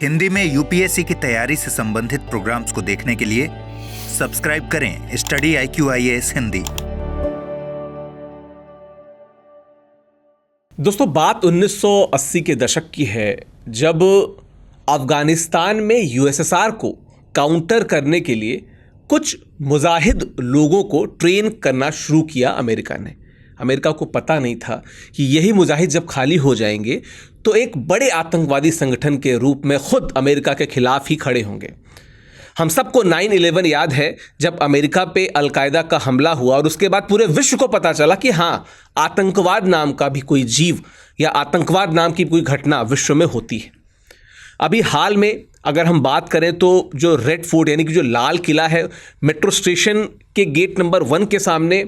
हिंदी में यूपीएससी की तैयारी से संबंधित प्रोग्राम्स को देखने के लिए सब्सक्राइब करें स्टडी IQ-IAS हिंदी। दोस्तों, बात 1980 के दशक की है, जब अफगानिस्तान में यूएसएसआर को काउंटर करने के लिए कुछ मुजाहिद लोगों को ट्रेन करना शुरू किया अमेरिका ने। अमेरिका को पता नहीं था कि यही मुजाहिद जब खाली हो जाएंगे तो एक बड़े आतंकवादी संगठन के रूप में खुद अमेरिका के खिलाफ ही खड़े होंगे। हम सबको 9/11 याद है, जब अमेरिका पे अलकायदा का हमला हुआ और उसके बाद पूरे विश्व को पता चला कि हाँ, आतंकवाद नाम का भी कोई जीव या आतंकवाद नाम की कोई घटना विश्व में होती है। अभी हाल में अगर हम बात करें तो जो रेड फोर्ट यानी कि जो लाल किला है, मेट्रो स्टेशन के गेट नंबर 1 के सामने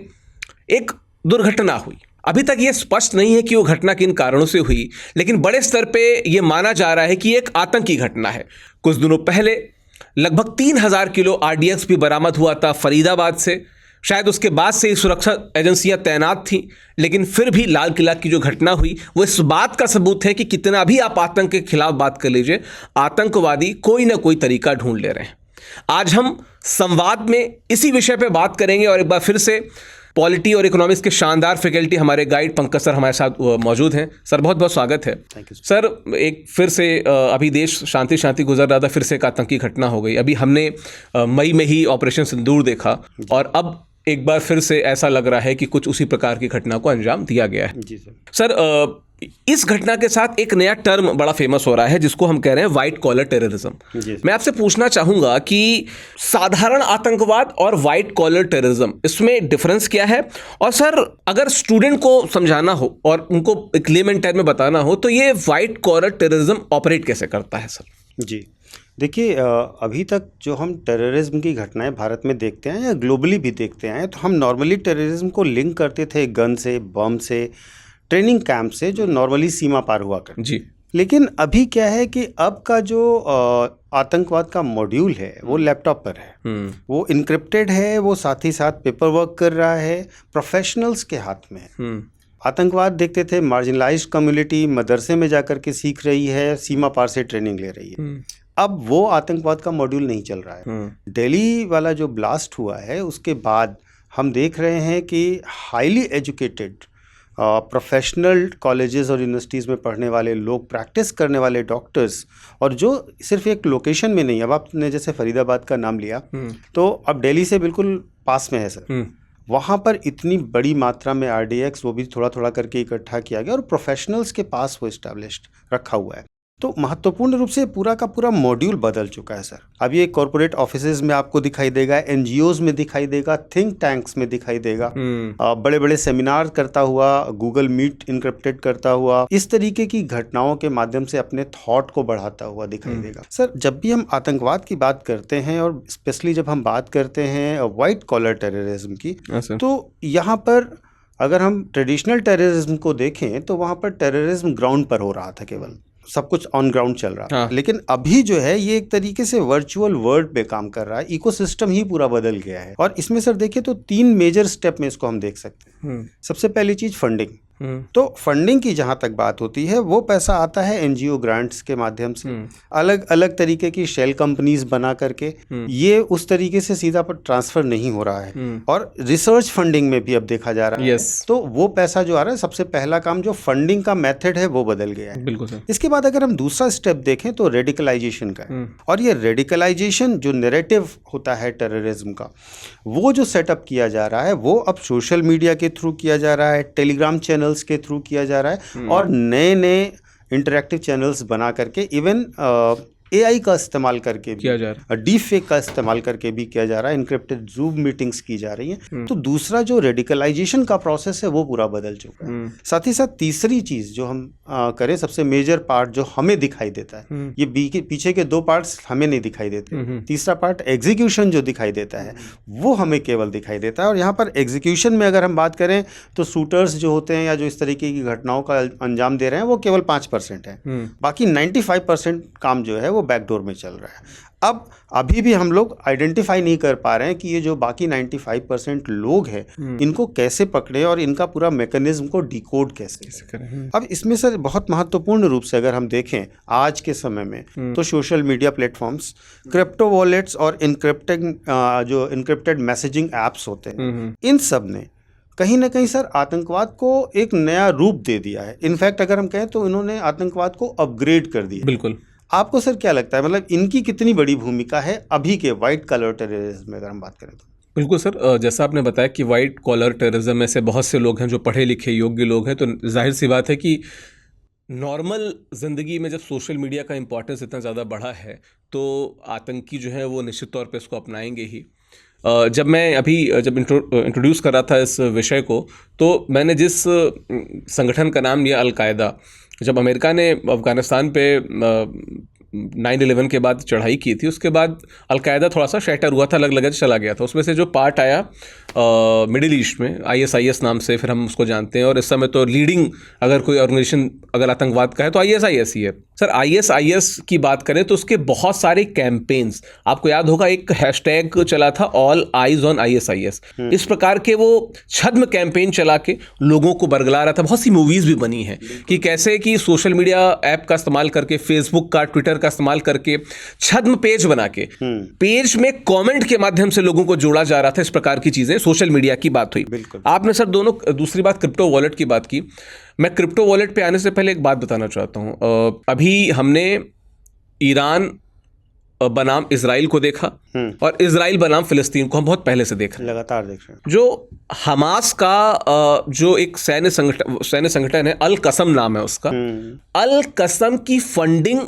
एक दुर्घटना हुई। अभी तक ये स्पष्ट नहीं है कि वो घटना किन कारणों से हुई, लेकिन बड़े स्तर पे ये माना जा रहा है कि एक आतंकी घटना है। कुछ दिनों पहले लगभग 3000 किलो RDX भी बरामद हुआ था फरीदाबाद से। शायद उसके बाद से ही सुरक्षा एजेंसियां तैनात थीं, लेकिन फिर भी लाल किला की जो घटना हुई वो इस बात का सबूत है कि कितना भी आप आतंक के खिलाफ बात कर लीजिए, आतंकवादी कोई ना कोई तरीका ढूंढ ले रहे हैं। आज हम संवाद में इसी विषय पे बात करेंगे और एक बार फिर से पॉलिटी और इकोनॉमिक्स के शानदार फैकल्टी हमारे गाइड पंकज सर हमारे साथ मौजूद हैं। सर, बहुत बहुत स्वागत है। Thank you sir. एक फिर से अभी देश शांति गुजर रहा था, फिर से एक आतंकी घटना हो गई। अभी हमने मई में ही ऑपरेशन सिंदूर देखा और अब एक बार फिर से ऐसा लग रहा है कि कुछ उसी प्रकार की घटना को अंजाम दिया गया है। जी सर, इस घटना के साथ एक नया टर्म बड़ा फेमस हो रहा है जिसको हम कह रहे हैं व्हाइट कॉलर टेररिज्म। मैं आपसे पूछना चाहूंगा कि साधारण आतंकवाद और व्हाइट कॉलर टेररिज्म, इसमें डिफरेंस क्या है? और सर, अगर स्टूडेंट को समझाना हो और उनको एक लेमन टर्म में बताना हो तो ये व्हाइट कॉलर टेररिज्म ऑपरेट कैसे करता है सर? जी, देखिए, अभी तक जो हम टेररिज्म की घटनाएं भारत में देखते हैं या ग्लोबली भी देखते हैं, तो हम नॉर्मली टेररिज्म को लिंक करते थे गन से, बम से, ट्रेनिंग कैंप से, जो नॉर्मली सीमा पार हुआ करते जी। लेकिन अभी क्या है कि अब का जो आतंकवाद का मॉड्यूल है वो लैपटॉप पर है, वो इनक्रिप्टेड है, वो साथ ही साथ पेपर वर्क कर रहा है, प्रोफेशनल्स के हाथ में है। आतंकवाद देखते थे मार्जिनलाइज्ड कम्युनिटी मदरसे में जाकर के सीख रही है, सीमा पार से ट्रेनिंग ले रही है। अब वो आतंकवाद का मॉड्यूल नहीं चल रहा है। दिल्ली वाला जो ब्लास्ट हुआ है उसके बाद हम देख रहे हैं कि हाईली एजुकेटेड प्रोफेशनल कॉलेजेस और यूनिवर्सिटीज़ में पढ़ने वाले लोग, प्रैक्टिस करने वाले डॉक्टर्स, और जो सिर्फ एक लोकेशन में नहीं, अब आपने जैसे फरीदाबाद का नाम लिया तो अब दिल्ली से बिल्कुल पास में है सर, वहाँ पर इतनी बड़ी मात्रा में RDX वो भी थोड़ा थोड़ा करके इकट्ठा किया गया और प्रोफेशनल्स के पास वो इस्टेब्लिश्ड रखा हुआ है। तो महत्वपूर्ण रूप से पूरा का पूरा मॉड्यूल बदल चुका है सर। अब ये कॉर्पोरेट ऑफिसेज में आपको दिखाई देगा, NGOs में दिखाई देगा, थिंक टैंक्स में दिखाई देगा, बड़े बड़े सेमिनार करता हुआ, गूगल मीट इनक्रिप्टेड करता हुआ, इस तरीके की घटनाओं के माध्यम से अपने थॉट को बढ़ाता हुआ दिखाई देगा। सर, जब भी हम आतंकवाद की बात करते हैं और स्पेशली जब हम बात करते हैं व्हाइट कॉलर टेररिज्म की, तो यहाँ पर अगर हम ट्रेडिशनल टेररिज्म को देखें तो वहाँ पर टेररिज्म ग्राउंड पर हो रहा था, केवल सब कुछ ऑन ग्राउंड चल रहा है। लेकिन अभी जो है ये एक तरीके से वर्चुअल वर्ल्ड पे काम कर रहा है, इकोसिस्टम ही पूरा बदल गया है। और इसमें सर देखिए तो 3 मेजर स्टेप में इसको हम देख सकते हैं। सबसे पहली चीज फंडिंग। तो फंडिंग की जहां तक बात होती है, वो पैसा आता है NGO ग्रांट्स के माध्यम से, अलग अलग तरीके की शेल कंपनीज बना करके, ये उस तरीके से सीधा पर ट्रांसफर नहीं हो रहा है। और रिसर्च फंडिंग में भी अब देखा जा रहा है। तो वो पैसा जो आ रहा है, सबसे पहला काम जो फंडिंग का मेथड है वो बदल गया है। बिल्कुल सर। इसके बाद अगर हम दूसरा स्टेप देखें तो रेडिकलाइजेशन का है। और ये रेडिकलाइजेशन जो नैरेटिव होता है टेररिज्म का, वो जो सेटअप किया जा रहा है वो अब सोशल मीडिया के थ्रू किया जा रहा है, टेलीग्राम चैनल्स के थ्रू किया जा रहा है, और नए नए इंटरैक्टिव चैनल्स बना करके, इवन AI का इस्तेमाल करके भी किया जा रहा है, डीप फेक का इस्तेमाल करके भी किया जा रहा है, इनक्रिप्टेड जूम मीटिंग्स की जा रही हैं। तो दूसरा जो रेडिकलाइजेशन का प्रोसेस है वो पूरा बदल चुका है। साथ ही साथ तीसरी चीज जो हम करें, सबसे मेजर पार्ट जो हमें दिखाई देता है, ये पीछे के 2 पार्ट्स हमें नहीं दिखाई देते, तीसरा पार्ट एग्जीक्यूशन जो दिखाई देता है वो हमें केवल दिखाई देता है। और यहाँ पर एग्जीक्यूशन में अगर हम बात करें तो शूटर्स जो होते हैं या जो इस तरीके की घटनाओं का अंजाम दे रहे हैं वो केवल 5% है। बाकी 95% काम जो है वो वो बैकडोर में चल रहा है। अब अभी भी हम लोग आइडेंटिफाई नहीं कर पा रहे हैं कि ये जो बाकी 95% लोग हैं इनको कैसे पकड़े और इनका पूरा मैकेनिज्म को डिकोड कैसे करें। अब इसमें सर बहुत महत्वपूर्ण रूप से अगर हम देखें आज के समय में तो social media platforms, crypto wallets और इनक्रिप्टेड मैसेजिंग एप्स होते हैं, इन सब ने कहीं ना कहीं सर आतंकवाद को एक नया रूप दे दिया है। इनफैक्ट अगर हम कहें तो इन्होंने आतंकवाद को अपग्रेड कर दिया। बिल्कुल। आपको सर क्या लगता है, मतलब इनकी कितनी बड़ी भूमिका है अभी के वाइट कलर टेररिज्म में अगर हम बात करें तो? बिल्कुल सर, जैसा आपने बताया कि वाइट कॉलर टेररिज्म में से बहुत से लोग हैं जो पढ़े लिखे योग्य लोग हैं, तो जाहिर सी बात है कि नॉर्मल ज़िंदगी में जब सोशल मीडिया का इम्पोर्टेंस इतना ज़्यादा बढ़ा है तो आतंकी जो है वो निश्चित तौर पे इसको अपनाएंगे ही। जब मैं अभी इंट्रोड्यूस कर रहा था इस विषय को, तो मैंने जिस संगठन का नाम लिया अल-कायदा, जब अमेरिका ने अफ़गानिस्तान पे 9/11 के बाद चढ़ाई की थी, उसके बाद अल-कायदा थोड़ा सा शैटर हुआ था, अलग अलग चला गया था। उसमें से जो पार्ट आया मिडिल ईस्ट में ISIS नाम से फिर हम उसको जानते हैं, और इस समय तो लीडिंग अगर कोई ऑर्गेनाइजेशन अगर आतंकवाद का है तो ISIS ही है। सर ISIS की बात करें तो उसके बहुत सारे कैंपेन्स, आपको याद होगा एक हैशटैग चला था ऑल आइज ऑन ISIS, इस प्रकार के वो छद्म कैंपेन चला के लोगों को बरगला रहा था। बहुत सी मूवीज़ भी बनी हैं कि कैसे कि सोशल मीडिया ऐप का इस्तेमाल करके, फेसबुक का, ट्विटर का इस्तेमाल करके छद्म पेज बना के पेज में कमेंट के माध्यम से लोगों को जोड़ा जा रहा था। इस प्रकार की चीजें सोशल मीडिया की बात हुई। आपने सर दूसरी बात क्रिप्टो वॉलेट की बात की। मैं क्रिप्टो वॉलेट पे आने से पहले एक बात बताना चाहता हूं। अभी हमने ईरान बनाम इजराइल को देखा और इजराइल बनाम फिलिस्तीन को हम बहुत पहले से देख रहे हैं, लगातार देख रहे हैं। जो हमास का जो एक सैन्य संगठन है, अल कसम नाम है उसका, अल कसम की फंडिंग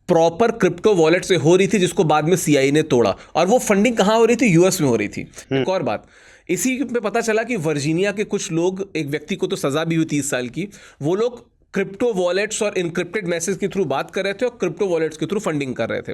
प्रॉपर क्रिप्टो वॉलेट से हो रही थी, जिसको बाद में CIA ने तोड़ा। और वो फंडिंग कहाँ हो रही थी? US में हो रही थी। एक और बात, इसी में पता चला कि वर्जीनिया के कुछ लोग, एक व्यक्ति को तो सजा भी हुई 30 साल की, वो लोग क्रिप्टो वॉलेट्स और इनक्रिप्टेड मैसेज के थ्रू बात कर रहे थे और क्रिप्टो वॉलेट्स के थ्रू फंडिंग कर रहे थे।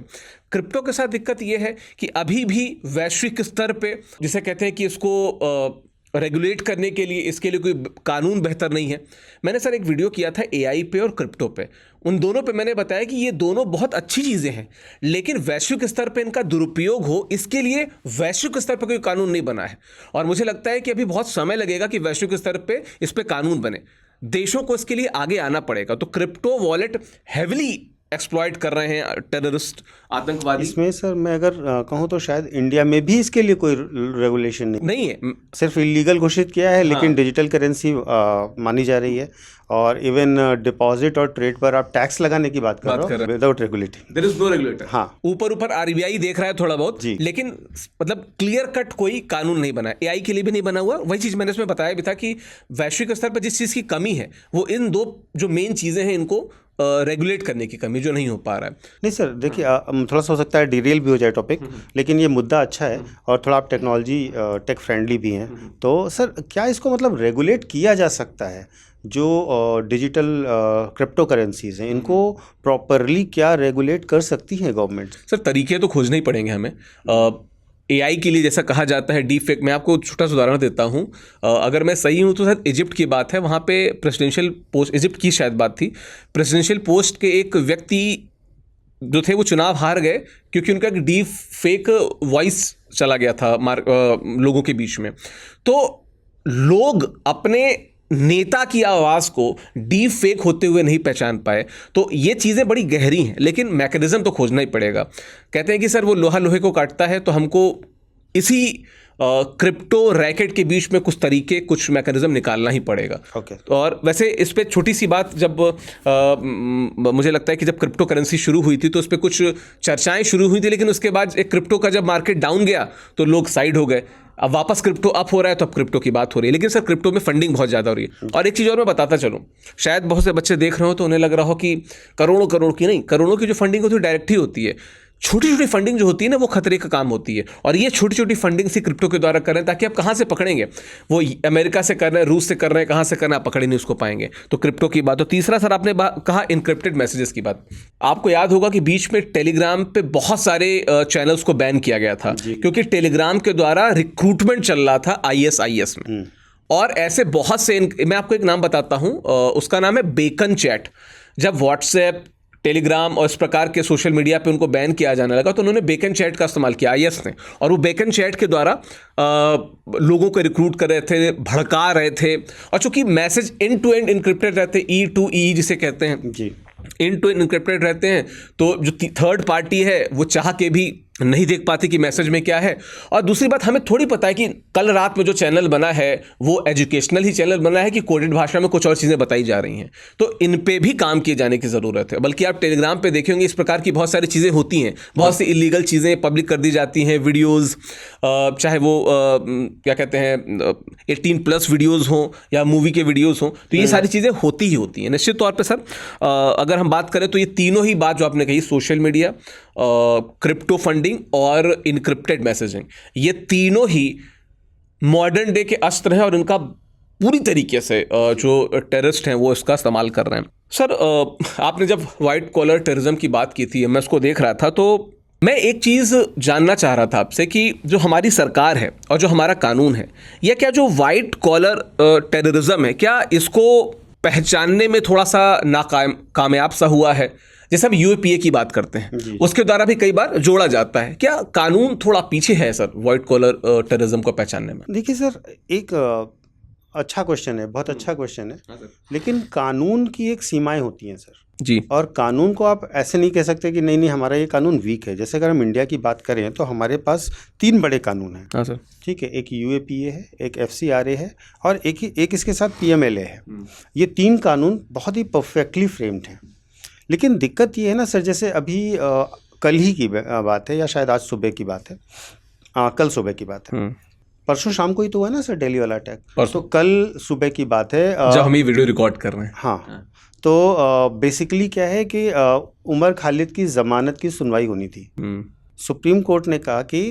क्रिप्टो के साथ दिक्कत ये है कि अभी भी वैश्विक स्तर पे, जिसे कहते हैं कि इसको रेगुलेट करने के लिए, इसके लिए कोई कानून बेहतर नहीं है। मैंने सर एक वीडियो किया था AI पे और क्रिप्टो पे, उन दोनों पे मैंने बताया कि ये दोनों बहुत अच्छी चीज़ें हैं, लेकिन वैश्विक स्तर पे इनका दुरुपयोग हो, इसके लिए वैश्विक स्तर पे कोई कानून नहीं बना है। और मुझे लगता है कि अभी बहुत समय लगेगा कि वैश्विक स्तर पे इस पे कानून बने। देशों को इसके लिए आगे आना पड़ेगा। तो क्रिप्टो वॉलेट हेविली एक्सप्लॉइट कर रहे हैं टेररिस्ट, आतंकवादी। इसमें सर मैं अगर कहूँ तो शायद इंडिया में भी इसके लिए कोई रेगुलेशन नहीं है, सिर्फ इलीगल घोषित किया है। लेकिन डिजिटल करेंसी मानी जा रही है, और इवन डिपॉजिट और ट्रेड पर आप टैक्स लगाने की बात कर रहे हो without regulating. There is no regulator. हाँ, ऊपर RBI देख रहा है थोड़ा बहुत, लेकिन मतलब क्लियर कट कोई कानून नहीं बना। AI के लिए भी नहीं बना हुआ। वही चीज मैंने इसमें बताया भी था कि वैश्विक स्तर पर जिस चीज की कमी है वो इन दो जो मेन चीजें हैं, इनको रेगुलेट करने की कमी, जो नहीं हो पा रहा है। नहीं सर, देखिए थोड़ा सा हो सकता है डिरेल भी हो जाए टॉपिक, लेकिन ये मुद्दा अच्छा है और थोड़ा आप टेक्नोलॉजी टेक फ्रेंडली भी हैं। तो सर क्या इसको मतलब रेगुलेट किया जा सकता है? जो डिजिटल क्रिप्टो करेंसीज हैं, इनको प्रॉपरली क्या रेगुलेट कर सकती है गवर्नमेंट? सर तरीके तो खोजने ही पड़ेंगे हमें। AI के लिए जैसा कहा जाता है डीप फेक, मैं आपको छोटा सा उदाहरण देता हूँ। अगर मैं सही हूँ तो सर इजिप्ट की बात है, वहाँ पे प्रेसिडेंशियल पोस्ट, इजिप्ट की शायद बात थी, प्रेसिडेंशियल पोस्ट के एक व्यक्ति जो थे वो चुनाव हार गए क्योंकि उनका एक डीप फेक वॉइस चला गया था लोगों के बीच में। तो लोग अपने नेता की आवाज़ को डीप फेक होते हुए नहीं पहचान पाए। तो ये चीज़ें बड़ी गहरी हैं, लेकिन मैकेनिज्म तो खोजना ही पड़ेगा। कहते हैं कि सर वो लोहा लोहे को काटता है, तो हमको इसी क्रिप्टो रैकेट के बीच में कुछ तरीके, कुछ मैकेनिज्म निकालना ही पड़ेगा। और वैसे इस पे छोटी सी बात, जब मुझे लगता है कि जब क्रिप्टो करेंसी शुरू हुई थी तो उस पर कुछ चर्चाएं शुरू हुई थी, लेकिन उसके बाद एक क्रिप्टो का जब मार्केट डाउन गया तो लोग साइड हो गए। अब वापस क्रिप्टो अप हो रहा है तो अब क्रिप्टो की बात हो रही है। लेकिन सर क्रिप्टो में फंडिंग बहुत ज़्यादा हो रही है। और एक चीज़ और मैं बताता चलूँ, शायद बहुत से बच्चे देख रहे हो तो उन्हें लग रहा हो कि करोड़ों की नहीं, करोड़ों की जो फंडिंग होती है डायरेक्ट ही होती है। छोटी छोटी फंडिंग जो होती है ना, वो खतरे का काम होती है। और ये छोटी छोटी फंडिंग से क्रिप्टो के द्वारा कर रहे हैं, ताकि आप कहाँ से पकड़ेंगे? वो अमेरिका से कर रहे हैं, रूस से कर रहे हैं, कहाँ से करना आप पकड़े नहीं उसको पाएंगे। तो क्रिप्टो की बात। तो तीसरा सर आपने कहा इनक्रिप्टेड मैसेजेस की बात। आपको याद होगा कि बीच में टेलीग्राम पे बहुत सारे चैनल्स को बैन किया गया था, क्योंकि टेलीग्राम के द्वारा रिक्रूटमेंट चल रहा था ISIS में। और ऐसे बहुत से, मैं आपको एक नाम बताता हूँ, उसका नाम है बेकन चैट। जब व्हाट्सएप, टेलीग्राम और इस प्रकार के सोशल मीडिया पे उनको बैन किया जाने लगा, तो उन्होंने बेकन चैट का इस्तेमाल किया IS ने, और वो बेकन चैट के द्वारा लोगों को रिक्रूट कर रहे थे, भड़का रहे थे, और चूंकि message end to end encrypted रहते, E2E जिसे कहते हैं जी, एंड टू एंड इनक्रिप्टेड रहते हैं, तो जो थर्ड पार्टी है वो चाह के भी नहीं देख पाती कि मैसेज में क्या है। और दूसरी बात, हमें थोड़ी पता है कि कल रात में जो चैनल बना है वो एजुकेशनल ही चैनल बना है कि कोडेड भाषा में कुछ और चीज़ें बताई जा रही हैं, तो इन पे भी काम किए जाने की ज़रूरत है। बल्कि आप टेलीग्राम पे देखेंगे इस प्रकार की बहुत सारी चीज़ें होती हैं, बहुत सी इलीगल चीज़ें पब्लिक कर दी जाती हैं, वीडियोज़, चाहे वो क्या कहते हैं 18+ वीडियोज़ हों या मूवी के वीडियोज़ हों, तो ये सारी चीज़ें होती ही होती हैं निश्चित तौर पर सर। अगर हम बात करें तो ये तीनों ही बात जो आपने कही, सोशल मीडिया, क्रिप्टो फंडिंग और इनक्रिप्टेड मैसेजिंग, ये तीनों ही मॉडर्न डे के अस्त्र हैं और इनका पूरी तरीके से जो टेररिस्ट हैं वो इसका इस्तेमाल कर रहे हैं। सर, आपने जब वाइट कॉलर टेररिज्म की बात की थी, मैं उसको देख रहा था, तो मैं एक चीज़ जानना चाह रहा था आपसे कि जो हमारी सरकार है और जो हमारा कानून है, यह क्या जो वाइट कॉलर टेररिज्म है, क्या इसको पहचानने में थोड़ा सा कामयाब सा हुआ है? जैसे हम UAPA की बात करते हैं, उसके द्वारा भी कई बार जोड़ा जाता है, क्या कानून थोड़ा पीछे है सर वाइट कॉलर टेररिज्म को पहचानने में? देखिए सर, एक अच्छा क्वेश्चन है, बहुत अच्छा क्वेश्चन है, लेकिन कानून की एक सीमाएं होती हैं सर जी। और कानून को आप ऐसे नहीं कह सकते कि नहीं हमारा ये कानून वीक है। जैसे अगर हम इंडिया की बात करें तो हमारे पास 3 बड़े कानून हैं। हाँ सर। ठीक है, एक UAPA है, एक FCRA है और एक इसके साथ PMLA है। ये 3 कानून बहुत ही परफेक्टली फ्रेम्ड हैं। लेकिन दिक्कत ये है ना सर, जैसे अभी कल ही की बात है या शायद आज सुबह की बात है, कल सुबह की बात है, परसों शाम को ही तो हुआ ना सर दिल्ली वाला अटैक, तो कल सुबह की बात है जब हम ये वीडियो रिकॉर्ड कर रहे हैं। हाँ, तो बेसिकली क्या है कि उमर खालिद की ज़मानत की सुनवाई होनी थी। सुप्रीम कोर्ट ने कहा कि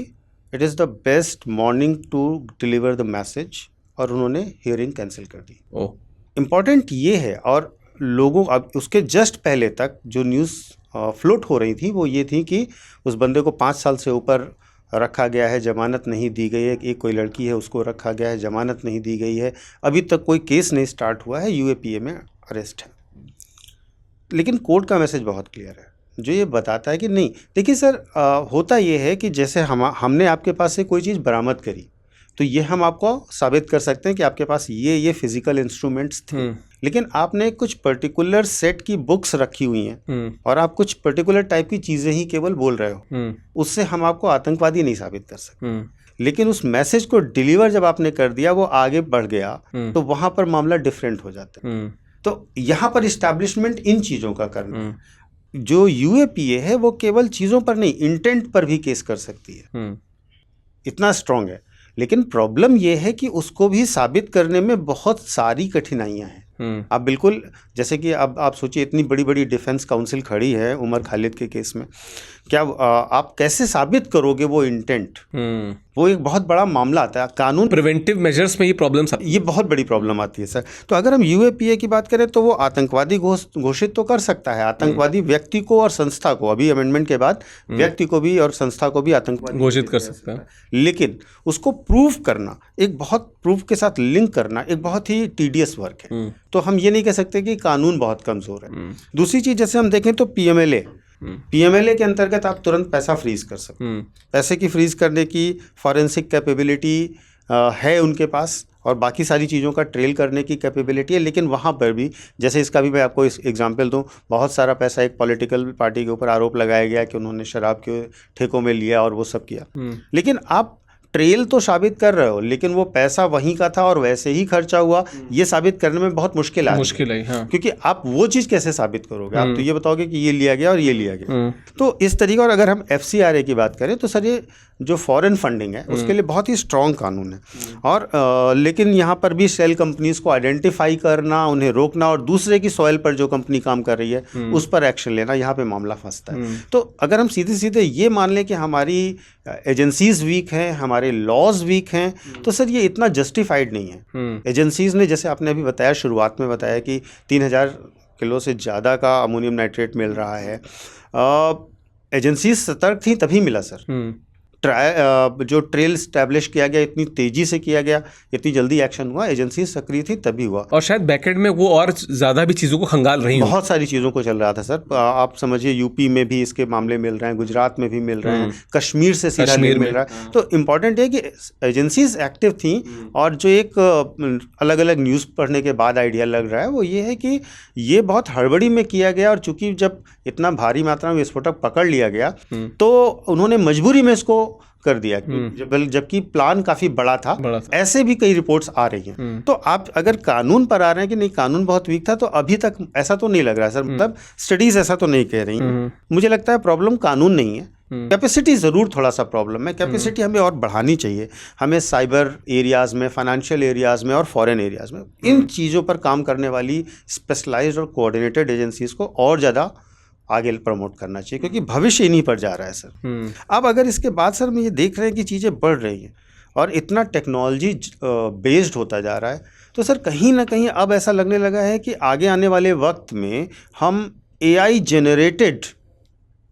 it is the best morning to deliver the message, और उन्होंने हियरिंग कैंसिल कर दी। इम्पॉर्टेंट ये है, और लोगों अब उसके जस्ट पहले तक जो न्यूज़ फ्लोट हो रही थी वो ये थी कि उस बंदे को 5 साल से ऊपर रखा गया है, जमानत नहीं दी गई है। एक कोई लड़की है उसको रखा गया है, जमानत नहीं दी गई है, अभी तक कोई केस नहीं स्टार्ट हुआ है, UAPA में अरेस्ट है। लेकिन कोर्ट का मैसेज बहुत क्लियर है जो ये बताता है कि नहीं। देखिए सर, होता ये है कि जैसे हमने आपके पास से कोई चीज़ बरामद करी तो ये हम आपको साबित कर सकते हैं कि आपके पास ये फिजिकल इंस्ट्रूमेंट्स थे, लेकिन आपने कुछ पर्टिकुलर सेट की बुक्स रखी हुई हैं और आप कुछ पर्टिकुलर टाइप की चीज़ें ही केवल बोल रहे हो, उससे हम आपको आतंकवादी नहीं साबित कर सकते। लेकिन उस मैसेज को डिलीवर जब आपने कर दिया, वो आगे बढ़ गया, तो वहाँ पर मामला डिफरेंट हो जाता है। तो यहाँ पर इस्टेब्लिशमेंट इन चीज़ों का करना, जो UAPA है वो केवल चीज़ों पर नहीं, इंटेंट पर भी केस कर सकती है, इतना स्ट्रांग है। लेकिन प्रॉब्लम यह है कि उसको भी साबित करने में बहुत सारी कठिनाइयां हैं। आप बिल्कुल, जैसे कि अब आप सोचिए, इतनी बड़ी बड़ी डिफेंस काउंसिल खड़ी है उमर खालिद के केस में, क्या आप कैसे साबित करोगे वो इंटेंट? वो एक बहुत बड़ा मामला आता है। कानून प्रिवेंटिव मेजर्स में ये बहुत बड़ी प्रॉब्लम आती है सर। तो अगर हम UAPA की बात करें तो वो आतंकवादी घोषित तो कर सकता है, आतंकवादी व्यक्ति को और संस्था को, अभी अमेंडमेंट के बाद व्यक्ति को भी और संस्था को भी आतंकवादी घोषित कर सकता है। लेकिन उसको प्रूव करना, एक बहुत प्रूफ के साथ लिंक करना एक बहुत ही टीडियस वर्क है। तो हम ये नहीं कह सकते कि कानून बहुत कमज़ोर है। दूसरी चीज़, जैसे हम देखें तो PMLA के अंतर्गत आप तुरंत पैसा फ्रीज कर सकते हैं। पैसे की फ्रीज करने की फॉरेंसिक कैपेबिलिटी है उनके पास, और बाकी सारी चीज़ों का ट्रेल करने की कैपेबिलिटी है। लेकिन वहाँ पर भी, जैसे इसका भी मैं आपको इस एग्जांपल दूँ, बहुत सारा पैसा एक पॉलिटिकल पार्टी के ऊपर आरोप लगाया गया कि उन्होंने शराब के ठेकों में लिया और वो सब किया। लेकिन आप ट्रेल तो साबित कर रहे हो, लेकिन वो पैसा वहीं का था और वैसे ही खर्चा हुआ, ये साबित करने में बहुत मुश्किल है। हाँ। क्योंकि आप वो चीज़ कैसे साबित करोगे? आप तो ये बताओगे कि ये लिया गया और ये लिया गया। तो इस तरीके। और अगर हम FCRA की बात करें तो सर, ये जो फॉरेन फंडिंग है उसके लिए बहुत ही स्ट्रॉन्ग कानून है। और लेकिन यहाँ पर भी सेल कंपनीज को आइडेंटिफाई करना, उन्हें रोकना, और दूसरे की सॉइल पर जो कंपनी काम कर रही है उस पर एक्शन लेना, यहाँ पे मामला फंसता है। तो अगर हम सीधे सीधे ये मान लें कि हमारी एजेंसीज वीक हैं, हमारे लॉज वीक हैं, तो सर ये इतना जस्टिफाइड नहीं है। एजेंसीज ने, जैसे आपने अभी बताया, शुरुआत में बताया कि 3000 किलो से ज़्यादा का अमोनियम नाइट्रेट मिल रहा है। एजेंसीज सतर्क थी तभी मिला सर। जो ट्रेल स्टैब्लिश किया गया, इतनी तेजी से किया गया, इतनी जल्दी एक्शन हुआ, एजेंसी सक्रिय थी तभी हुआ। और शायद बैकएंड में वो और ज़्यादा भी चीज़ों को खंगाल रही हैं, बहुत सारी चीज़ों को चल रहा था सर। आप समझिए यूपी में भी इसके मामले मिल रहे हैं, गुजरात में भी मिल रहे हैं, कश्मीर से सीधा लिंक मिल रहा है। तो इम्पॉर्टेंट है कि एजेंसीज एक्टिव थी। और जो एक अलग अलग न्यूज़ पढ़ने के बाद आइडिया लग रहा है वो ये है कि ये बहुत हड़बड़ी में किया गया, और चूंकि जब इतना भारी मात्रा में विस्फोटक पकड़ लिया गया तो उन्होंने मजबूरी में इसको कर दिया, जबकि प्लान काफी बड़ा था। ऐसे भी कई रिपोर्ट्स आ रही हैं। तो आप अगर कानून पर आ रहे हैं कि नहीं कानून बहुत वीक था, तो अभी तक ऐसा तो नहीं लग रहा है सर, मतलब स्टडीज ऐसा तो नहीं कह रही। मुझे लगता है प्रॉब्लम कानून नहीं है, कैपेसिटी ज़रूर थोड़ा सा प्रॉब्लम है। कैपेसिटी हमें और बढ़ानी चाहिए। हमें साइबर एरियाज़ में, फाइनेंशियल एरियाज़ में और फॉरेन एरियाज़ में इन चीज़ों पर काम करने वाली स्पेशलाइज्ड और कोऑर्डिनेटेड एजेंसीज़ को और ज़्यादा आगे प्रमोट करना चाहिए, क्योंकि भविष्य इन्हीं पर जा रहा है सर। अब अगर इसके बाद सर में ये देख रहे हैं कि चीज़ें बढ़ रही हैं और इतना टेक्नोलॉजी बेस्ड होता जा रहा है, तो सर कहीं ना कहीं अब ऐसा लगने लगा है कि आगे आने वाले वक्त में हम AI जनरेटेड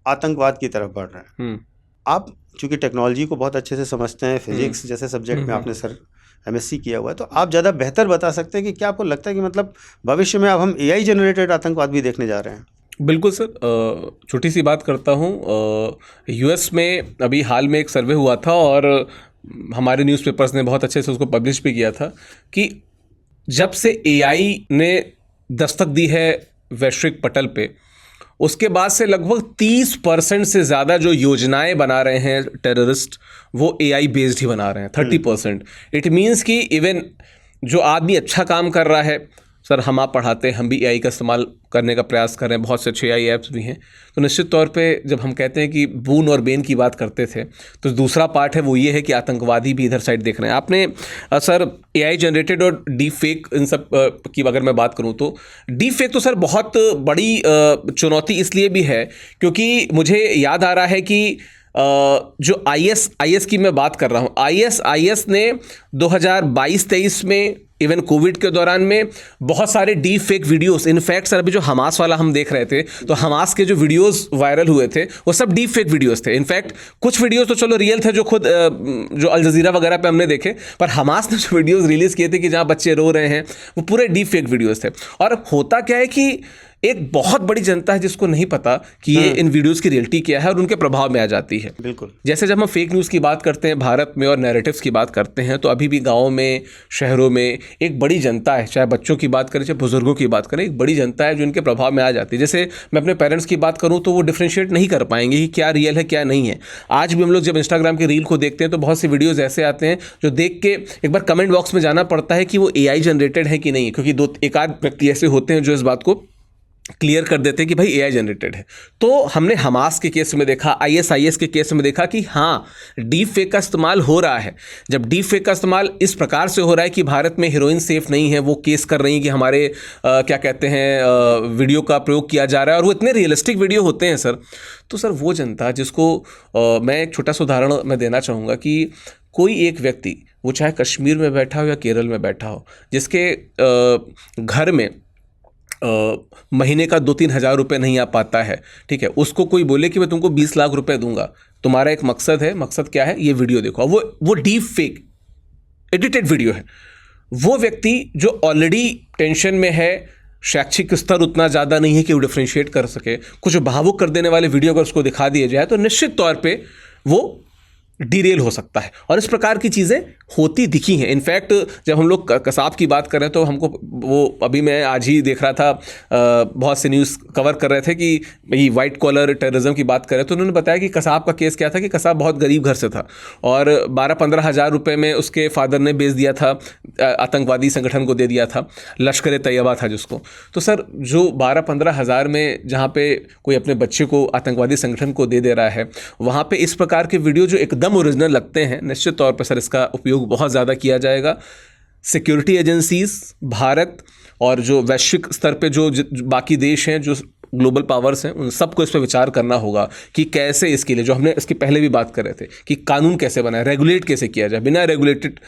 आतंकवाद की तरफ बढ़ रहे हैं। आप चूंकि टेक्नोलॉजी को बहुत अच्छे से समझते हैं, फिजिक्स जैसे सब्जेक्ट में आपने सर MSc किया हुआ है, तो आप ज़्यादा बेहतर बता सकते हैं कि क्या आपको लगता है कि मतलब भविष्य में अब हम AI जनरेटेड आतंकवाद भी देखने जा रहे हैं? बिल्कुल सर। छोटी सी बात करता हूँ। US में अभी हाल में एक सर्वे हुआ था और हमारे न्यूज़पेपर्स ने बहुत अच्छे से उसको पब्लिश भी किया था कि जब से AI ने दस्तक दी है वैश्विक पटल पे, उसके बाद से लगभग 30% से ज़्यादा जो योजनाएं बना रहे हैं टेररिस्ट, वो AI बेस्ड ही बना रहे हैं। 30%। इट मीन्स कि इवन जो आदमी अच्छा काम कर रहा है, सर हम आप पढ़ाते हैं, हम भी AI का इस्तेमाल करने का प्रयास कर रहे हैं, बहुत से अच्छे AI ऐप्स भी हैं। तो निश्चित तौर पे जब हम कहते हैं कि बून और बेन की बात करते थे, तो दूसरा पार्ट है वो ये है कि आतंकवादी भी इधर साइड देख रहे हैं। आपने सर AI जनरेटेड और डीप फेक इन सब की अगर मैं बात करूँ तो डीप फेक तो सर बहुत बड़ी चुनौती इसलिए भी है क्योंकि मुझे याद आ रहा है कि जो IS की मैं बात कर रहा हूँ, IS ने 2022-23 में इवन कोविड के दौरान में बहुत सारे deep fake videos, in fact sir अभी जो हमास वाला हम देख रहे थे, तो हमास के जो वीडियोस वायरल हुए थे वो सब डीप फेक वीडियोस थे। इनफैक्ट कुछ वीडियोस तो चलो रियल थे, जो खुद जो अल जज़ीरा वगैरह पे हमने देखे, पर हमास ने जो वीडियोस रिलीज़ किए थे कि जहाँ बच्चे रो रहे हैं, वो पूरे डीप फेक वीडियोज़ थे। और होता क्या है कि एक बहुत बड़ी जनता है जिसको नहीं पता कि ये इन वीडियोस की रियलिटी क्या है और उनके प्रभाव में आ जाती है। बिल्कुल। जैसे जब हम फेक न्यूज़ की बात करते हैं भारत में और नैरेटिव्स की बात करते हैं, तो अभी भी गाँव में, शहरों में एक बड़ी जनता है, चाहे बच्चों की बात करें चाहे बुजुर्गों की बात करें, एक बड़ी जनता है जो इनके प्रभाव में आ जाती है। जैसे मैं अपने पेरेंट्स की बात करूँ तो वो डिफ्रेंशिएट नहीं कर पाएंगे कि क्या रियल है क्या नहीं है। आज भी हम लोग जब इंस्टाग्राम की रील को देखते हैं तो बहुत से वीडियोज़ ऐसे आते हैं जो देख के एक बार कमेंट बॉक्स में जाना पड़ता है कि वो AI जनरेटेड है कि नहीं है, क्योंकि एक आध व्यक्ति ऐसे होते हैं जो इस बात को क्लियर कर देते हैं कि भाई AI जनरेटेड है। तो हमने हमास के केस में देखा, IS के केस में देखा कि हाँ, डीप फेक का इस्तेमाल हो रहा है। जब डीप फेक का इस्तेमाल इस प्रकार से हो रहा है कि भारत में हीरोइन सेफ नहीं है, वो केस कर रही हैं कि हमारे क्या कहते हैं वीडियो का प्रयोग किया जा रहा है, और वो इतने रियलिस्टिक वीडियो होते हैं सर। तो सर वो जनता जिसको मैं एक छोटा सा उदाहरण मैं देना चाहूँगा कि कोई एक व्यक्ति, वो चाहे कश्मीर में बैठा हो या केरल में बैठा हो, जिसके घर में महीने का 2-3 हज़ार रुपये नहीं आ पाता है, ठीक है, उसको कोई बोले कि मैं तुमको 20 लाख रुपए दूंगा, तुम्हारा एक मकसद है, मकसद क्या है, ये वीडियो देखो, वो डीप फेक एडिटेड वीडियो है। वो व्यक्ति जो ऑलरेडी टेंशन में है, शैक्षिक स्तर उतना ज़्यादा नहीं है कि वो डिफ्रेंशिएट कर सके, कुछ भावुक कर देने वाले वीडियो अगर उसको दिखा दिए जाए तो निश्चित तौर पे वो डीरेल हो सकता है। और इस प्रकार की चीज़ें होती दिखी हैं। इनफैक्ट जब हम लोग कसाब की बात करें तो हमको वो अभी मैं आज ही देख रहा था, बहुत से न्यूज़ कवर कर रहे थे कि ये वाइट कॉलर टेररिज्म की बात करें, तो उन्होंने बताया कि कसाब का केस क्या था कि कसाब बहुत गरीब घर से था और 12-15 हज़ार रुपये में उसके फादर ने बेच दिया था, आतंकवादी संगठन को दे दिया था, लश्कर तैयबा था जिसको। तो सर जो 12-15 हज़ार में जहाँ पे कोई अपने बच्चे को आतंकवादी संगठन को दे रहा है, वहाँ पे इस प्रकार के वीडियो जो एकदम ओरिजिनल लगते हैं, निश्चित तौर पर सर इसका उपयोग बहुत ज़्यादा किया जाएगा। सिक्योरिटी एजेंसीज, भारत और जो वैश्विक स्तर पे जो बाकी देश हैं जो ग्लोबल पावर्स हैं उन सबको इस पर विचार करना होगा कि कैसे इसके लिए, जो हमने इसके पहले भी बात कर रहे थे कि कानून कैसे बनाए, रेगुलेट कैसे किया जाए। बिना रेगुलेटेड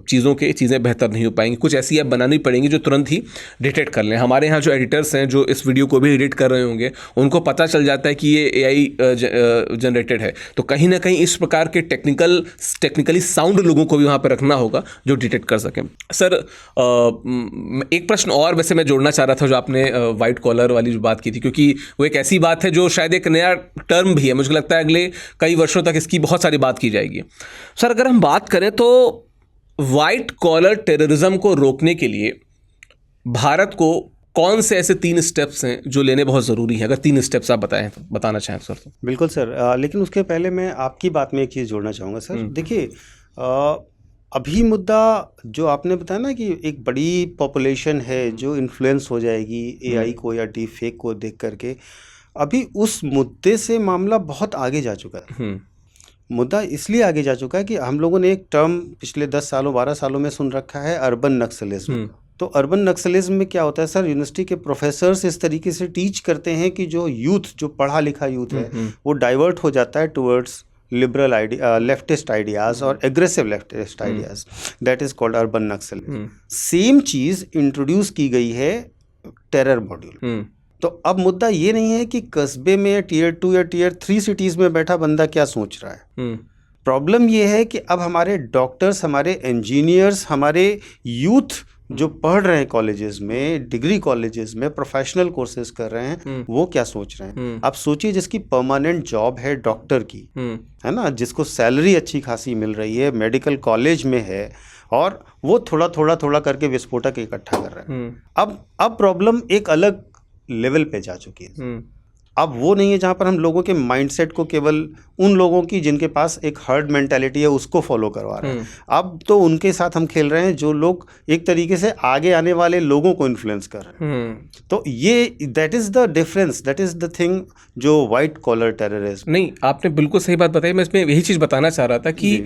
चीज़ों के चीज़ें बेहतर नहीं हो पाएंगी। कुछ ऐसी ऐप बनानी पड़ेंगी जो तुरंत ही डिटेक्ट कर लें। हमारे यहाँ जो एडिटर्स हैं जो इस वीडियो को भी एडिट कर रहे होंगे उनको पता चल जाता है कि ये AI जनरेटेड है, तो कहीं ना कहीं इस प्रकार के टेक्निकली साउंड लोगों को भी वहाँ पर रखना होगा जो डिटेक्ट कर सकें। सर एक प्रश्न और वैसे मैं जोड़ना चाह रहा था, जो आपने वाइट कॉलर वाली जो बात की थी, क्योंकि वो एक ऐसी बात है जो शायद एक नया टर्म भी है। मुझे लगता है अगले कई वर्षों तक इसकी बहुत सारी बात की जाएगी। सर अगर हम बात करें तो वाइट कॉलर टेररिज्म को रोकने के लिए भारत को कौन से ऐसे 3 स्टेप्स हैं जो लेने बहुत ज़रूरी हैं? अगर 3 स्टेप्स आप बताना चाहें सर तो। बिल्कुल सर, लेकिन उसके पहले मैं आपकी बात में एक चीज़ जोड़ना चाहूँगा सर। देखिए, अभी मुद्दा जो आपने बताया ना कि एक बड़ी पॉपुलेशन है जो इन्फ्लुएंस हो जाएगी AI को या डीप फेक को देख करके, अभी उस मुद्दे से मामला बहुत आगे जा चुका है। मुद्दा इसलिए आगे जा चुका है कि हम लोगों ने एक टर्म पिछले 10 सालों 12 सालों में सुन रखा है, अर्बन नक्सलिज्म। तो अर्बन नक्सलिज्म में क्या होता है सर, यूनिवर्सिटी के प्रोफेसर्स इस तरीके से टीच करते हैं कि जो यूथ, जो पढ़ा लिखा यूथ है, वो डाइवर्ट हो जाता है टुवर्ड्स लिबरल लेफ्टिस्ट आइडियाज और aggressive leftist ideas. That is called urban Naxalism. Same चीज इंट्रोड्यूस की गई है टेरर मॉड्यूल। तो अब मुद्दा ये नहीं है कि कस्बे में या Tier 2 या Tier 3 सिटीज में बैठा बंदा क्या सोच रहा है। प्रॉब्लम ये है कि अब हमारे डॉक्टर्स, हमारे इंजीनियर्स, हमारे यूथ जो पढ़ रहे हैं कॉलेजेस में, डिग्री कॉलेजेस में, प्रोफेशनल कोर्सेज कर रहे हैं, वो क्या सोच रहे हैं। आप सोचिए, जिसकी परमानेंट जॉब है डॉक्टर की, है ना, जिसको सैलरी अच्छी खासी मिल रही है, मेडिकल कॉलेज में है, और वो थोड़ा करके विस्फोटक इकट्ठा कर रहे हैं। अब प्रॉब्लम एक अलग लेवल पे जा चुकी है। अब वो नहीं है जहाँ पर हम लोगों के माइंडसेट को केवल उन लोगों की जिनके पास एक हर्ड मेंटालिटी है उसको फॉलो करवा रहे हैं। अब तो उनके साथ हम खेल रहे हैं जो लोग एक तरीके से आगे आने वाले लोगों को इन्फ्लुएंस कर रहे हैं। तो ये that is the difference, that is the thing जो वाइट कॉलर टेररिज्म। नहीं, आपने बिल्कुल सही बात बताई। मैं इसमें यही चीज़ बताना चाह रहा था कि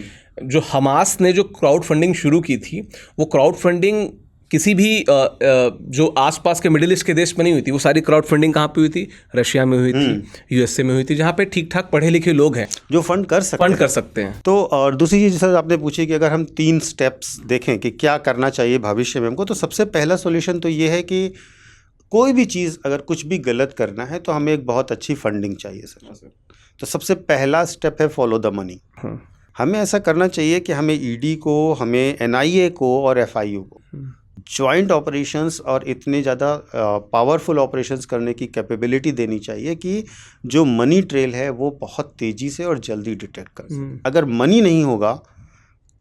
जो हमास ने जो क्राउड फंडिंग शुरू की थी, वो क्राउड फंडिंग किसी भी जो आसपास के मिडिल ईस्ट के देश में नहीं हुई थी। वो सारी क्राउड फंडिंग कहाँ पे हुई थी? रशिया में हुई थी, USA में हुई थी, जहाँ पे ठीक ठाक पढ़े लिखे लोग हैं जो फंड कर सकते हैं। तो और दूसरी चीज़ सर आपने पूछी कि अगर हम 3 स्टेप्स देखें कि क्या करना चाहिए भविष्य में हमको, तो सबसे पहला सॉल्यूशन तो ये है कि कोई भी चीज़ अगर कुछ भी गलत करना है तो हमें एक बहुत अच्छी फंडिंग चाहिए सर। तो सबसे पहला स्टेप है फॉलो द मनी। हमें ऐसा करना चाहिए कि हमें ED को, हमें NIA को और FIU को जॉइंट ऑपरेशंस और इतने ज़्यादा पावरफुल ऑपरेशंस करने की कैपेबिलिटी देनी चाहिए कि जो मनी ट्रेल है वो बहुत तेज़ी से और जल्दी डिटेक्ट कर सके। अगर मनी नहीं होगा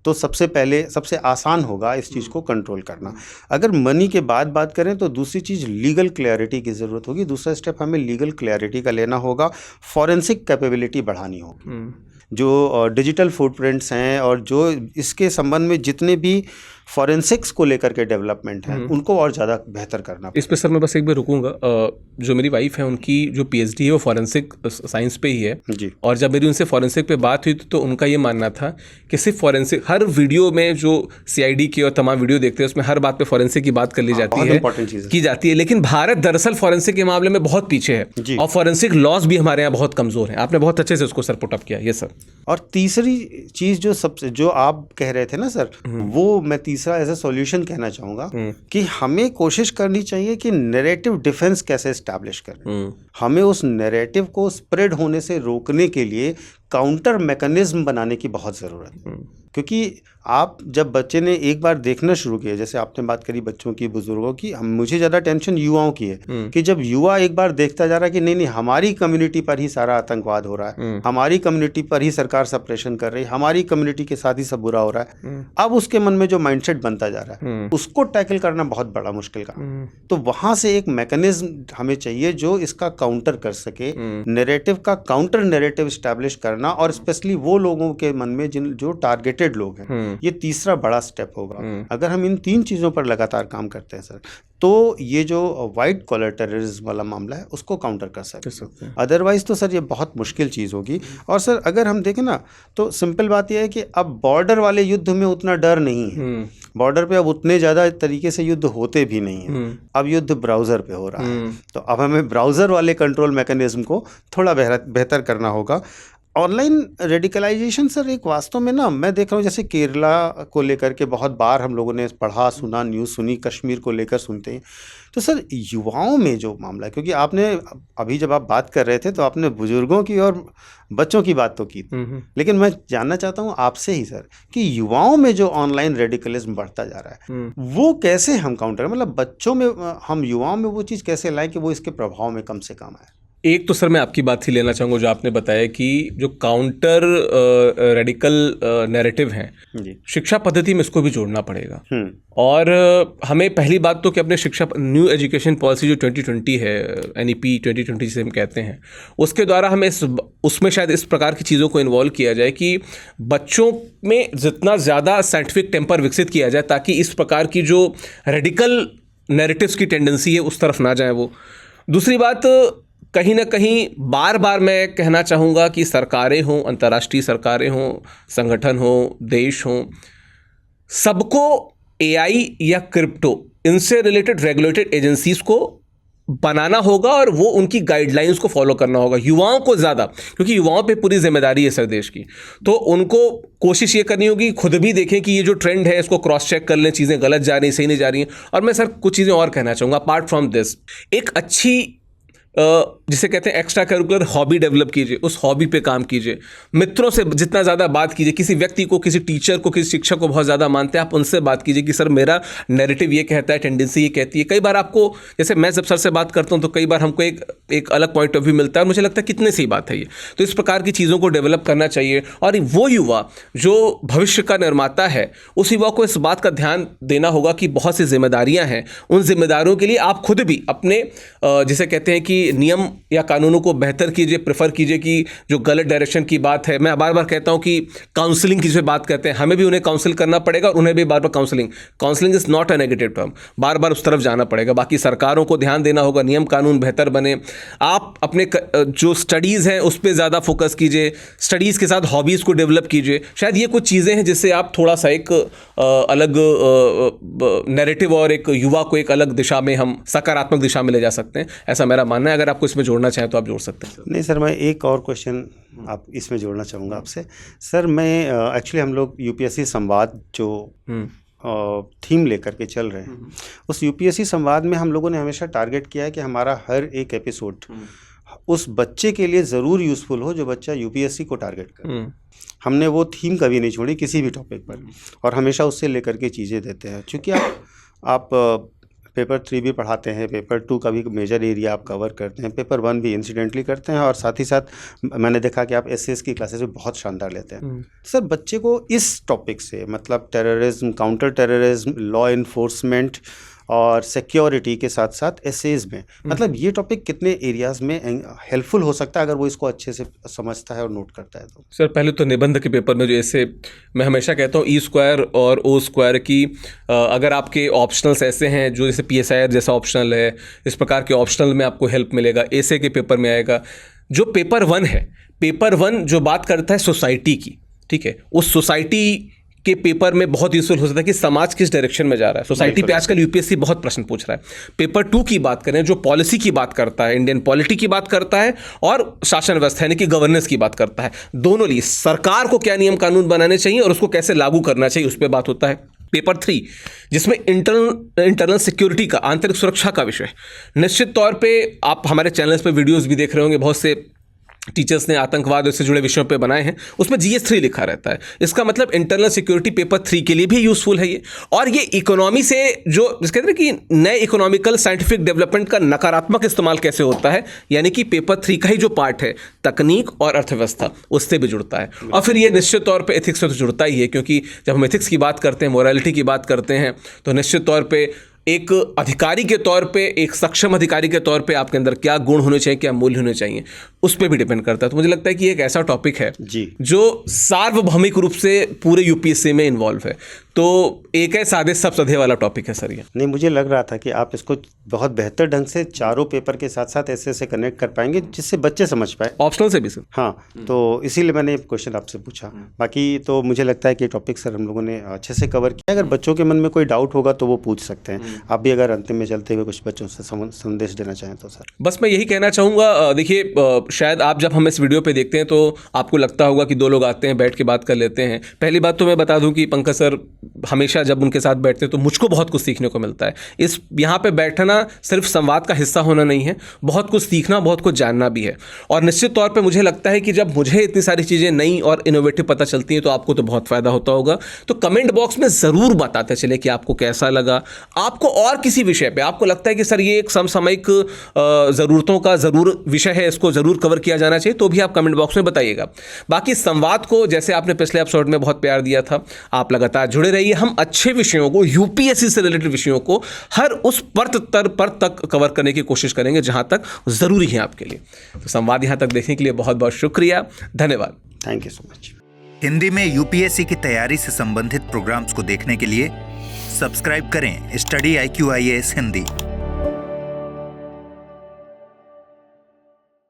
तो सबसे आसान होगा इस चीज़ को कंट्रोल करना। अगर मनी के बाद बात करें तो दूसरी चीज़ लीगल क्लैरिटी की ज़रूरत होगी। दूसरा स्टेप हमें लीगल क्लैरिटी का लेना होगा, फॉरेंसिक कैपेबिलिटी बढ़ानी होगी। जो डिजिटल फुटप्रिंट्स हैं और जो इसके संबंध में जितने भी फॉरेंसिक्स को लेकर के डेवलपमेंट है उनको और ज़्यादा बेहतर करना। इस पे सर मैं बस एक बार रुकूंगा। जो मेरी वाइफ है उनकी जो PhD है वो फॉरेंसिक साइंस पे ही है जी। और जब मेरी उनसे फॉरेंसिक पे बात हुई तो उनका ये मानना था कि सिर्फ फॉरेंसिक, हर वीडियो में जो CID की और तमाम वीडियो देखते हैं उसमें हर बात पे फॉरेंसिक की बात कर ली जाती है, लेकिन भारत दरअसल फॉरेंसिक के मामले में बहुत पीछे है और फॉरेंसिक लॉज भी हमारे यहाँ बहुत कमज़ोर हैं। आपने बहुत अच्छे से उसको सर पुट अप किया। ये सर, और तीसरी चीज़ जो आप कह रहे थे ना सर, वो मैं तीसरा एज ए सॉल्यूशन कहना चाहूँगा कि हमें कोशिश करनी चाहिए कि नैरेटिव डिफेंस कैसे एस्टैब्लिश करें। हमें उस नैरेटिव को स्प्रेड होने से रोकने के लिए काउंटर मैकेनिज्म बनाने की बहुत ज़रूरत है। क्योंकि आप जब बच्चे ने एक बार देखना शुरू किया, जैसे आपने बात करी बच्चों की, बुजुर्गों की, मुझे ज़्यादा टेंशन युवाओं की है कि जब युवा एक बार देखता जा रहा है कि नहीं हमारी कम्युनिटी पर ही सारा आतंकवाद हो रहा है, हमारी कम्युनिटी पर ही सरकार सप्रेशन कर रही है, हमारी कम्युनिटी के साथ ही सब बुरा हो रहा है, अब उसके मन में जो माइंडसेट बनता जा रहा है उसको टैकल करना बहुत बड़ा मुश्किल काम। तो वहाँ से एक मैकेनिज्म हमें चाहिए जो इसका काउंटर कर सके। नैरेटिव का काउंटर नैरेटिव एस्टैब्लिश करना करना, और स्पेशली वो लोगों के मन में जो टारगेटेड लोग हैं, ये तीसरा बड़ा स्टेप होगा। अगर हम इन 3 चीज़ों पर लगातार काम करते हैं सर, तो ये जो वाइट कॉलर टेररिज्म वाला मामला है उसको काउंटर कर सकते हैं। अदरवाइज तो सर ये बहुत मुश्किल चीज़ होगी। और सर अगर हम देखें ना, तो सिंपल बात यह है कि अब बॉर्डर वाले युद्ध में उतना डर नहीं है, बॉर्डर पे अब उतने ज़्यादा तरीके से युद्ध होते भी नहीं है, अब युद्ध ब्राउज़र पे हो रहा है। तो अब हमें ब्राउज़र वाले कंट्रोल मैकेनिज्म को थोड़ा बेहतर करना होगा। ऑनलाइन रेडिकलाइजेशन सर एक वास्तव में ना, मैं देख रहा हूँ जैसे केरला को लेकर के बहुत बार हम लोगों ने पढ़ा सुना, न्यूज़ सुनी, कश्मीर को लेकर सुनते हैं। तो सर युवाओं में जो मामला है, क्योंकि आपने अभी जब आप बात कर रहे थे तो आपने बुजुर्गों की और बच्चों की बात तो की थी, लेकिन मैं जानना चाहता हूँ आपसे ही सर कि युवाओं में जो ऑनलाइन रेडिकलिज्म बढ़ता जा रहा है वो कैसे हम काउंटर, मतलब बच्चों में, हम युवाओं में वो चीज़ कैसे लाएं कि वो इसके प्रभाव में कम से कम आए। एक तो सर मैं आपकी बात ही लेना चाहूँगा जो आपने बताया कि जो काउंटर रेडिकल नैरेटिव हैं, शिक्षा पद्धति में इसको भी जोड़ना पड़ेगा। और हमें पहली बात तो कि अपने शिक्षा न्यू एजुकेशन पॉलिसी जो 2020 है, NEP 2020 जिसे हम कहते हैं, उसके द्वारा हमें उसमें शायद इस प्रकार की चीज़ों को इन्वॉल्व किया जाए कि बच्चों में जितना ज़्यादा साइंटिफिक टेम्पर विकसित किया जाए ताकि इस प्रकार की जो रेडिकल नैरेटिव्स की टेंडेंसी है उस तरफ ना जाए वो। दूसरी बात, कहीं ना कहीं बार बार मैं कहना चाहूँगा कि सरकारें हों, अंतर्राष्ट्रीय सरकारें हों, संगठन हों, देश हों, सबको AI या क्रिप्टो इनसे रिलेटेड रेगुलेटेड एजेंसीज को बनाना होगा और वो उनकी गाइडलाइंस को फॉलो करना होगा। युवाओं को ज़्यादा, क्योंकि युवाओं पे पूरी जिम्मेदारी है सर देश की, तो उनको कोशिश ये करनी होगी खुद भी देखें कि ये जो ट्रेंड है इसको क्रॉस चेक कर लें, चीज़ें गलत जा रही हैं, सही नहीं जा रही हैं। और मैं सर कुछ चीज़ें और कहना चाहूँगा अपार्ट फ्रॉम दिस, एक अच्छी जिसे कहते हैं एक्स्ट्रा करिकुलर हॉबी डेवलप कीजिए, उस हॉबी पे काम कीजिए, मित्रों से जितना ज़्यादा बात कीजिए, किसी व्यक्ति को, किसी टीचर को, किसी शिक्षक को बहुत ज़्यादा मानते हैं आप उनसे बात कीजिए कि सर मेरा नैरेटिव ये कहता है, टेंडेंसी ये कहती है। कई बार आपको, जैसे मैं जब सर से बात करता हूँ तो कई बार हमको एक अलग पॉइंट ऑफ व्यू मिलता है और मुझे लगता है कितने सही बात है ये। तो इस प्रकार की चीज़ों को डेवलप करना चाहिए। और वो युवा जो भविष्य का निर्माता है, उस युवा को इस बात का ध्यान देना होगा कि बहुत सी जिम्मेदारियाँ हैं, उन जिम्मेदारियों के लिए आप खुद भी अपने जिसे कहते हैं कि नियम या कानूनों को बेहतर कीजिए, प्रेफर कीजिए कि जो गलत डायरेक्शन की बात है, मैं बार बार कहता हूं कि काउंसलिंग की जो बात करते हैं, हमें भी उन्हें काउंसिल करना पड़ेगा और उन्हें भी बार बार counselling is not a negative term, बार बार उस तरफ जाना पड़ेगा। बाकी सरकारों को ध्यान देना होगा, नियम कानून बेहतर बने। आप अपने जो स्टडीज़ हैं उस पर ज़्यादा फोकस कीजिए, स्टडीज़ के साथ हॉबीज़ को डेवलप कीजिए। शायद ये कुछ चीज़ें हैं जिससे आप थोड़ा सा एक अलग नैरेटिव और एक युवा को एक अलग दिशा में, हम सकारात्मक दिशा में ले जा सकते हैं, ऐसा मेरा मानना है। अगर आपको इसमें जोड़ना चाहें तो आप जोड़ सकते हैं। नहीं सर, मैं एक और क्वेश्चन आप इसमें जोड़ना चाहूँगा आपसे। सर मैं एक्चुअली हम लोग UPSC संवाद जो थीम लेकर के चल रहे हैं, उस UPSC संवाद में हम लोगों ने हमेशा टारगेट किया है कि हमारा हर एक एपिसोड उस बच्चे के लिए ज़रूर यूज़फुल हो जो बच्चा UPSC को टारगेट करे। हमने वो थीम कभी नहीं छोड़ी किसी भी टॉपिक पर, और हमेशा उससे लेकर के चीज़ें देते हैं। चूँकि आप पेपर 3 भी पढ़ाते हैं, पेपर 2 का भी मेजर एरिया आप कवर करते हैं, पेपर 1 भी इंसिडेंटली करते हैं, और साथ ही साथ मैंने देखा कि आप SS की क्लासेस भी बहुत शानदार लेते हैं। सर बच्चे को इस टॉपिक से, मतलब terrorism, counter terrorism, law enforcement और सिक्योरिटी के साथ साथ एसेज में, मतलब ये टॉपिक कितने एरियाज में हेल्पफुल हो सकता है अगर वो इसको अच्छे से समझता है और नोट करता है तो? सर पहले तो निबंध के पेपर में जो ऐसे मैं हमेशा कहता हूँ E² और O² की अगर आपके ऑप्शनल्स ऐसे हैं जो जैसे PSIR जैसा ऑप्शनल है, इस प्रकार के ऑप्शनल में आपको हेल्प मिलेगा। ऐसे के पेपर में आएगा जो पेपर 1 है, पेपर 1 जो बात करता है सोसाइटी की, ठीक है, उस सोसाइटी के पेपर में बहुत यूजफुल हो सकता है कि समाज किस डायरेक्शन में जा रहा है। सोसाइटी पे आजकल UPSC बहुत प्रश्न पूछ रहा है। पेपर 2 की बात करें जो पॉलिसी की बात करता है, इंडियन पॉलिटी की बात करता है और शासन व्यवस्था यानी कि गवर्नेंस की बात करता है। दोनों लिए सरकार को क्या नियम कानून बनाने चाहिए और उसको कैसे लागू करना चाहिए उस पर बात होता है। पेपर 3 जिसमें इंटरनल सिक्योरिटी का, आंतरिक सुरक्षा का विषय, निश्चित तौर पे आप हमारे चैनल्स पे वीडियोस भी देख रहे होंगे, बहुत से टीचर्स ने आतंकवाद से जुड़े विषयों पे बनाए हैं, उसमें GS3 लिखा रहता है। इसका मतलब इंटरनल सिक्योरिटी पेपर 3 के लिए भी यूजफुल है ये। और ये इकोनॉमी से जो जिस कहते हैं कि नए इकोनॉमिकल साइंटिफिक डेवलपमेंट का नकारात्मक इस्तेमाल कैसे होता है, यानी कि पेपर 3 का ही जो पार्ट है तकनीक और अर्थव्यवस्था, उससे भी जुड़ता है। और फिर ये निश्चित तौर पर एथिक्स से तो जुड़ता ही है, क्योंकि जब हम एथिक्स की बात करते हैं, मोरालिटी की बात करते हैं, तो निश्चित तौर पर एक अधिकारी के तौर पे, एक सक्षम अधिकारी के तौर पे आपके अंदर क्या गुण होने चाहिए, क्या मूल्य होने चाहिए, उस पर भी डिपेंड करता है। तो मुझे लगता है कि एक ऐसा टॉपिक है जी जो सार्वभौमिक रूप से पूरे यूपीएससी में इन्वॉल्व है। तो एक है सादे सब सधे वाला टॉपिक है सर ये। नहीं, मुझे लग रहा था कि आप इसको बहुत बेहतर ढंग से चारों पेपर के साथ साथ ऐसे कनेक्ट कर पाएंगे जिससे बच्चे समझ पाए, ऑप्शनल से भी सर। हाँ, तो इसीलिए मैंने क्वेश्चन आपसे पूछा। बाकी तो मुझे लगता है कि टॉपिक सर हम लोगों ने अच्छे से कवर किया। अगर बच्चों के मन में कोई डाउट होगा तो वो पूछ सकते हैं। आप भी अगर अंतिम में चलते हुए कुछ बच्चों से संदेश देना चाहें तो सर। बस मैं यही कहना चाहूँगा, देखिए शायद आप जब हम इस वीडियो पे देखते हैं तो आपको लगता होगा कि दो लोग आते हैं, बैठ के बात कर लेते हैं। पहली बात तो मैं बता दूं कि पंकज सर हमेशा जब उनके साथ बैठते हैं तो मुझको बहुत कुछ सीखने को मिलता है। इस यहाँ पे बैठना सिर्फ संवाद का हिस्सा होना नहीं है, बहुत कुछ सीखना, बहुत कुछ जानना भी है। और निश्चित तौर पे मुझे लगता है कि जब मुझे इतनी सारी चीज़ें नई और इनोवेटिव पता चलती हैं तो आपको तो बहुत फ़ायदा होता होगा। तो कमेंट बॉक्स में ज़रूर बताते चले कि आपको कैसा लगा। आपको और किसी विषय पे आपको लगता है कि सर ये एक समसामयिक ज़रूरतों का ज़रूर विषय है, इसको ज़रूर कवर किया जाना चाहिए, तो भी आप कमेंट बॉक्स में बताइएगा। बाकी संवाद को जैसे आपने पिछले एपिसोड में बहुत प्यार दिया था, आप लगातार जुड़े रहिए। हम अच्छे विषयों को, यूपीएससी से रिलेटेड विषयों को हर उस पर तक कवर करने की कोशिश करेंगे जहां तक ज़रूरी है आपके लिए। तो संवाद यहां तक देखने के लिए बहुत बहुत शुक्रिया, धन्यवाद। Thank you so much. Hindi में यूपीएससी की तैयारी से संबंधित प्रोग्राम्स को देखने के लिए सब्सक्राइब करें स्टडी IQ IAS हिंदी।